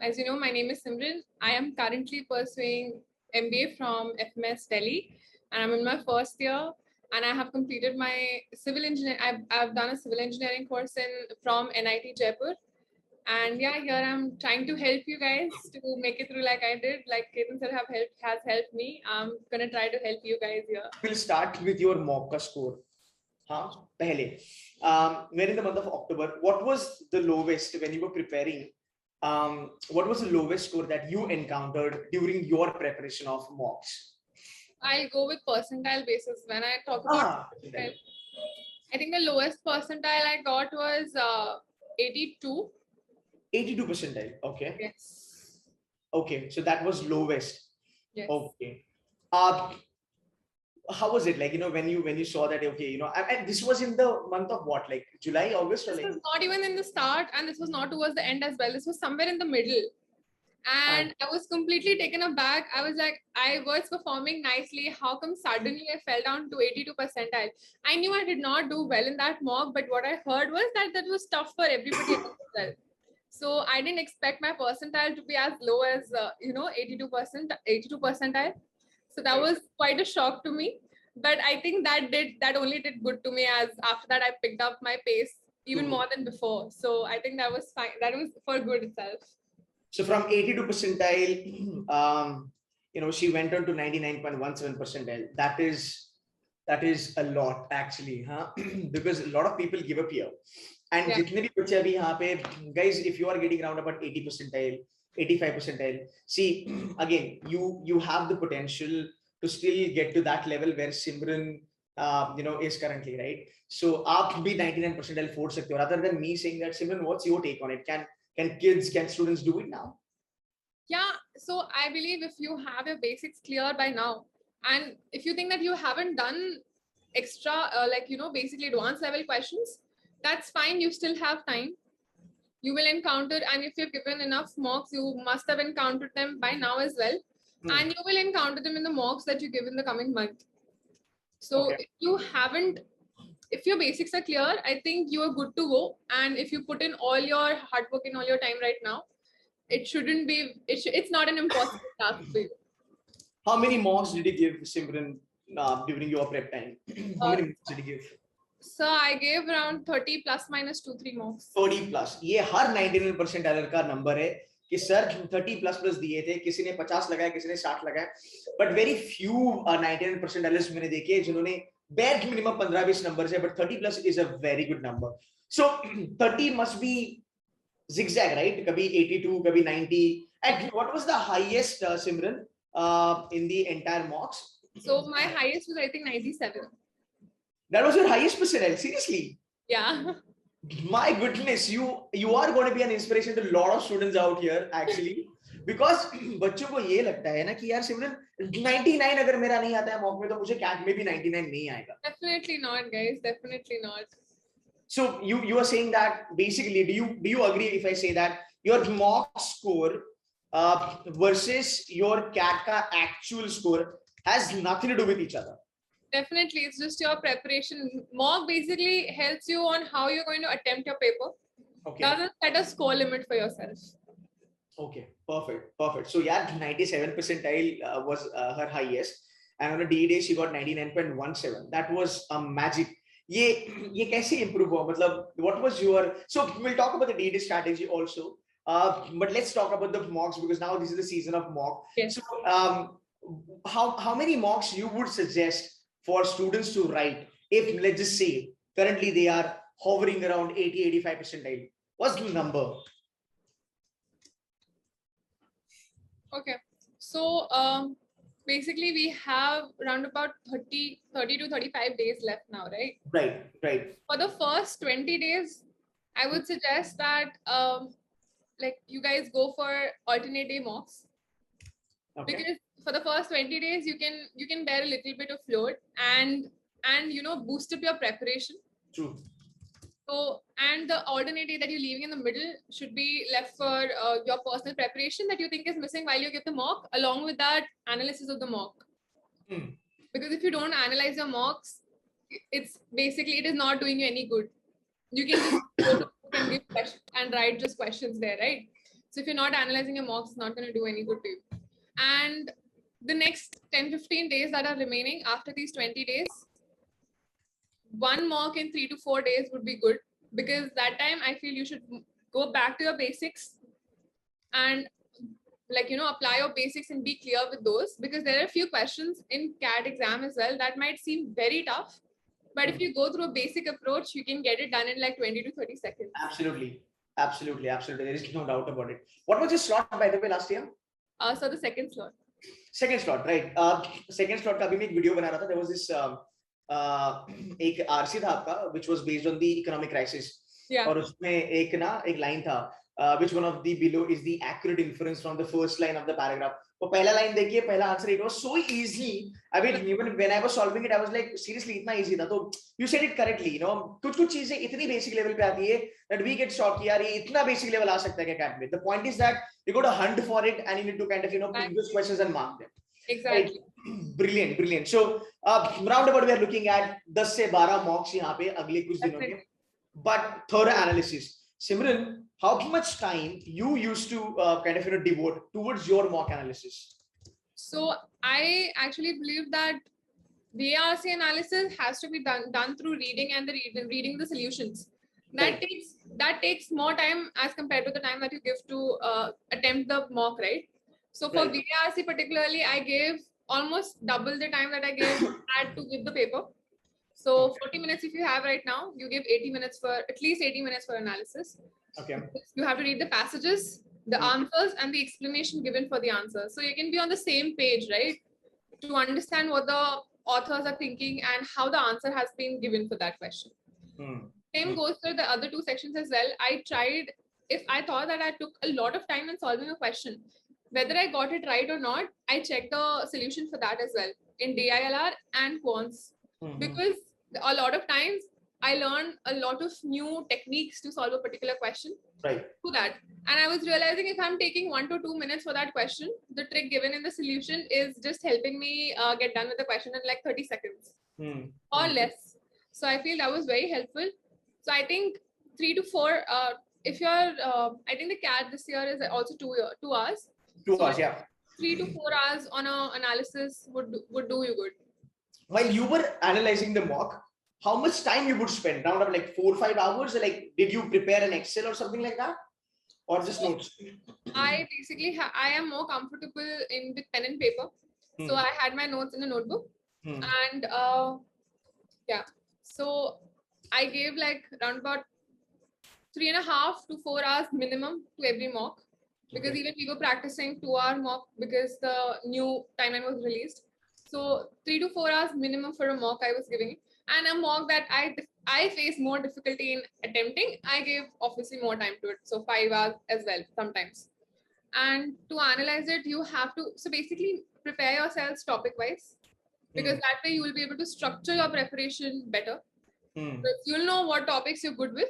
as you know, my name is Simran. I am currently pursuing MBA from FMS Delhi, and I'm in my first year. And I have completed my civil engineer. I've done a civil engineering course from NIT Jaipur. And yeah, here I'm trying to help you guys to make it through like I did. Like Ketan sir has helped me. I'm gonna try to help you guys here. We'll start with your mock score. We're in the month of October. What was the lowest when you were preparing? What was the lowest score that you encountered during your preparation of mocks? I'll go with percentile basis. When I talk about percentile, I think the lowest percentile I got was 82. 82 percentile. Okay. Yes. Okay, so that was lowest. Yes. Okay. How was it like, when you saw that, okay, and this was in the month of what, like July, August, or this like? was not even in the start, and this was not towards the end as well. This was somewhere in the middle, and I was completely taken aback. I was like, I was performing nicely. How come suddenly I fell down to 82 percentile? I knew I did not do well in that mock, but what I heard was that was tough for everybody else as well. So I didn't expect my percentile to be as low as 82 percentile. So that was quite a shock to me. But I think that only did good to me, as after that I picked up my pace even more than before. So I think that was fine. That was for good itself. So from 82 percentile, she went on to 99.17 percentile. That is a lot actually, because a lot of people give up here. And jitne bhi bache abhi yahan pe, guys, if you are getting around about 80 percentile, 85 percentile, see, again, you have the potential to still get to that level where Simran is currently, right? So aap bhi 99 percentile afford sakte ho. Rather than me saying that, Simran, what's your take on it? Can students do it now? Yeah, so I believe if you have your basics clear by now, and if you think that you haven't done extra, basically advanced level questions, that's fine. You still have time. You will encounter, and if you've given enough mocks, you must have encountered them by now as well. And you will encounter them in the mocks that you give in the coming month. So if your basics are clear, I think you are good to go. And if you put in all your hard work and all your time right now, it's not an impossible task for you. How many mocks did you give, Simran, during your prep time? How many mocks did you give? So I gave around 30 plus minus 2-3 mocks. 30 plus. ये हर 99 percentile का number है कि sir 30 plus plus दिए थे, किसी ने 50 लगाया, किसी ने 60 लगाया, but very few 99 percentiles मैंने देखे जिन्होंने bare minimum 15-20 numbers है, but 30 plus is a very good number. So 30 must be zigzag, right? Kabhi 82, kabhi 90. And what was the highest, Simran, in the entire mocks? So my highest was, I think, 97. That was your highest percentile? Seriously? Yeah. My goodness, you are going to be an inspiration to a lot of students out here actually, because बच्चों को ये लगता है ना कि यार सिमरन 99 अगर मेरा नहीं आता है मॉक में तो मुझे कैट में भी 99 नहीं आएगा. Definitely not, guys. Definitely not. So you are saying that basically, do you agree if I say that your mock score versus your CAT ka actual score has nothing to do with each other? Definitely, it's just your preparation. Mock basically helps you on how you're going to attempt your paper. Okay. Doesn't set a score limit for yourself. Okay, perfect. So yeah, 97 percentile was her highest, and on a D day she got 99.17. That was a magic. ये कैसे improve हुआ? मतलब what was your? So we'll talk about the D day strategy also. But let's talk about the mocks, because now this is the season of mock. Yes. So how many mocks you would suggest for students to write if, let's just say, currently they are hovering around 80-85 percentile? What's the number? Okay, so basically we have around about 30 to 35 days left now, right? Right. For the first 20 days, I would suggest that you guys go for alternate day mocks. Okay. Because for the first 20 days, you can bear a little bit of load and boost up your preparation. True. So, and the alternate day that you're leaving in the middle should be left for your personal preparation that you think is missing while you give the mock, along with that analysis of the mock. Because if you don't analyze your mocks, it is not doing you any good. You can just go to and give questions and write just questions there, right? So if you're not analyzing your mocks, it's not going to do any good to you. And the next 10-15 days that are remaining after these 20 days, one mock in 3 to 4 days would be good, because that time I feel you should go back to your basics and apply your basics and be clear with those, because there are a few questions in CAT exam as well that might seem very tough, but if you go through a basic approach, you can get it done in like 20 to 30 seconds. Absolutely. There is no doubt about it. What was your slot, by the way, last year? So the second slot. Second slot, right? Second slot का अभी मैं एक video बना रहा था. There was this एक RC था आपका, which was based on the economic crisis. Yeah. और उसमें एक line था, which one of the below is the accurate inference from the first line of the paragraph. तो पहला line देखिए, पहला answer, it was so easy. I mean, even when I was solving it, I was like, seriously, इतना easy था. तो you said it correctly, you know. कुछ चीजें इतनी basic level पे आती है that we get shocked कि यार ये इतना basic level आ सकता है क्या CAT में. The point is that you got to hunt for it and you need to kind of, previous questions and mark them. Exactly. Right? Brilliant. So roundabout we are looking at 10 से 12 mocks यहाँ पे अगले कुछ दिनों में. But thorough analysis. Simran, how much time you used to devote towards your mock analysis? So I actually believe that VARC analysis has to be done through reading and reading the solutions. That takes more time as compared to the time that you give to attempt the mock, right? So for VARC particularly, I gave almost double the time that I had to give the paper. So 40 minutes if you have right now, you give at least 80 minutes for analysis. Okay. You have to read the passages, the answers, and the explanation given for the answer. So you can be on the same page, right? To understand what the authors are thinking and how the answer has been given for that question. Same goes for the other two sections as well. If I thought that I took a lot of time in solving a question, whether I got it right or not, I checked the solution for that as well in DILR and Quants. Because a lot of times I learned a lot of new techniques to solve a particular question. Right. To that. And I was realizing if I'm taking 1 to 2 minutes for that question, the trick given in the solution is just helping me get done with the question in like 30 seconds or less. So I feel that was very helpful. So I think 3 to 4, if you're, I think the CAT this year is also 2 hours. 2 hours, yeah. 3 to 4 hours on an analysis would do you good. While you were analyzing the mock, how much time you would spend? Round up like 4 or 5 hours? Like, did you prepare an Excel or something like that? Or just notes? I basically, I am more comfortable with pen and paper. So I had my notes in a notebook. And yeah, so I gave like around about 3.5 to 4 hours minimum to every mock. Because even we were practicing 2-hour mock because the new timeline was released. So 3 to 4 hours minimum for a mock I was giving. And a mock that I faced more difficulty in attempting, I gave obviously more time to it. So 5 hours as well sometimes. And to analyze it, you have to, so basically prepare yourselves topic wise, because that way you will be able to structure your preparation better. You'll know what topics you're good with.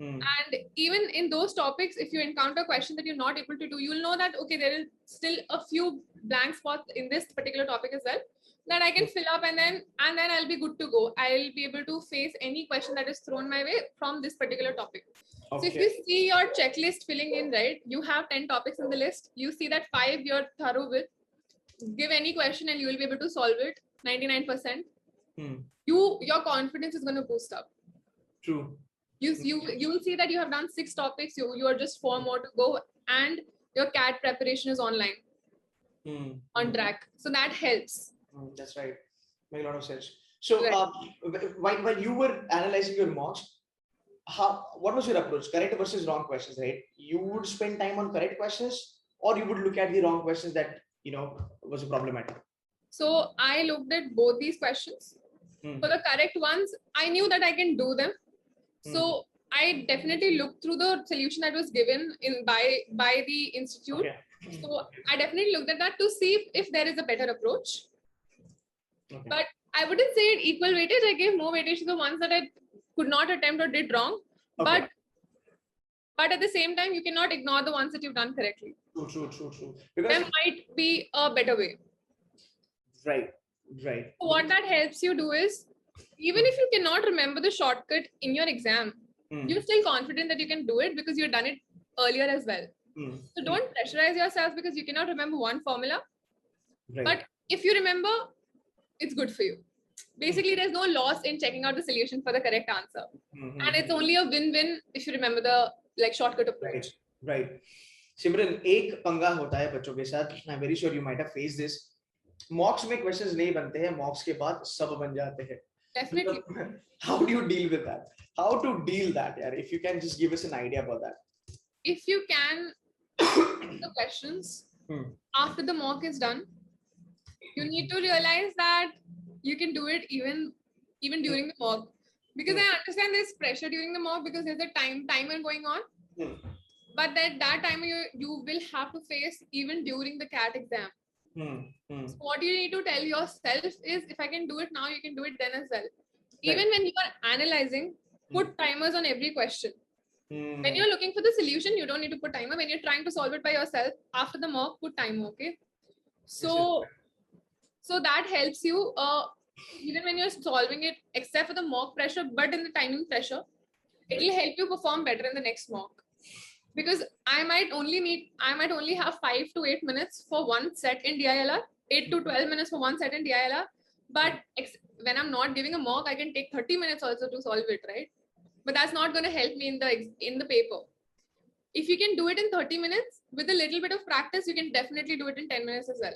And even in those topics, if you encounter a question that you're not able to do, you'll know that, okay, there is still a few blank spots in this particular topic as well that I can fill up, and then I'll be good to go. I'll be able to face any question that is thrown my way from this particular topic. So if you see your checklist filling in, right, you have 10 topics in the list. You see that 5 you're thorough with. Give any question and you will be able to solve it 99%. Your confidence is going to boost up. True. You will see that you have done 6 topics. You are just 4 more to go, and your CAT preparation is online, on track. So that helps. That's right. Makes a lot of sense. So while you were analyzing your mocks, what was your approach? Correct versus wrong questions, right? You would spend time on correct questions, or you would look at the wrong questions that was problematic. So I looked at both these questions. For the correct ones, I knew that I can do them. So I definitely looked through the solution that was given by the institute. So I definitely looked at that to see if there is a better approach. But I wouldn't say it equal weightage. I gave more weightage to the ones that I could not attempt or did wrong. But at the same time, you cannot ignore the ones that you've done correctly. True. Because there might be a better way. Right. So what that helps you do is, even if you cannot remember the shortcut in your exam, you're still confident that you can do it because you've done it earlier as well. So don't pressurize yourself because you cannot remember one formula. Right. But if you remember, it's good for you. Basically, there's no loss in checking out the solution for the correct answer. And it's only a win-win if you remember the like shortcut approach. Right. Simran, एक पंगा होता है बच्चों के साथ. I'm very sure you might have faced this. Mocks में questions नहीं बनते हैं. Mocks के बाद सब बन जाते हैं. Definitely. How do you deal with that? How to deal that, yaar? If you can just give us an idea about that. If you can, the questions after the mock is done, you need to realize that you can do it even during the mock. Because I understand there's pressure during the mock because there's a timer going on. But that timer you will have to face even during the CAT exam. So what you need to tell yourself is, if I can do it now, you can do it then as well. Even when you are analyzing, put timers on every question. When you're looking for the solution, you don't need to put timer. When you're trying to solve it by yourself, after the mock, put timer, okay? So that helps you even when you're solving it, except for the mock pressure, but in the timing pressure, it will help you perform better in the next mock. Because I might only have 5 to 8 minutes for one set in DILR, 8 to 12 minutes for one set in DILR. But when I'm not giving a mock, I can take 30 minutes also to solve it, right? But that's not going to help me in the paper. If you can do it in 30 minutes with a little bit of practice, you can definitely do it in 10 minutes as well.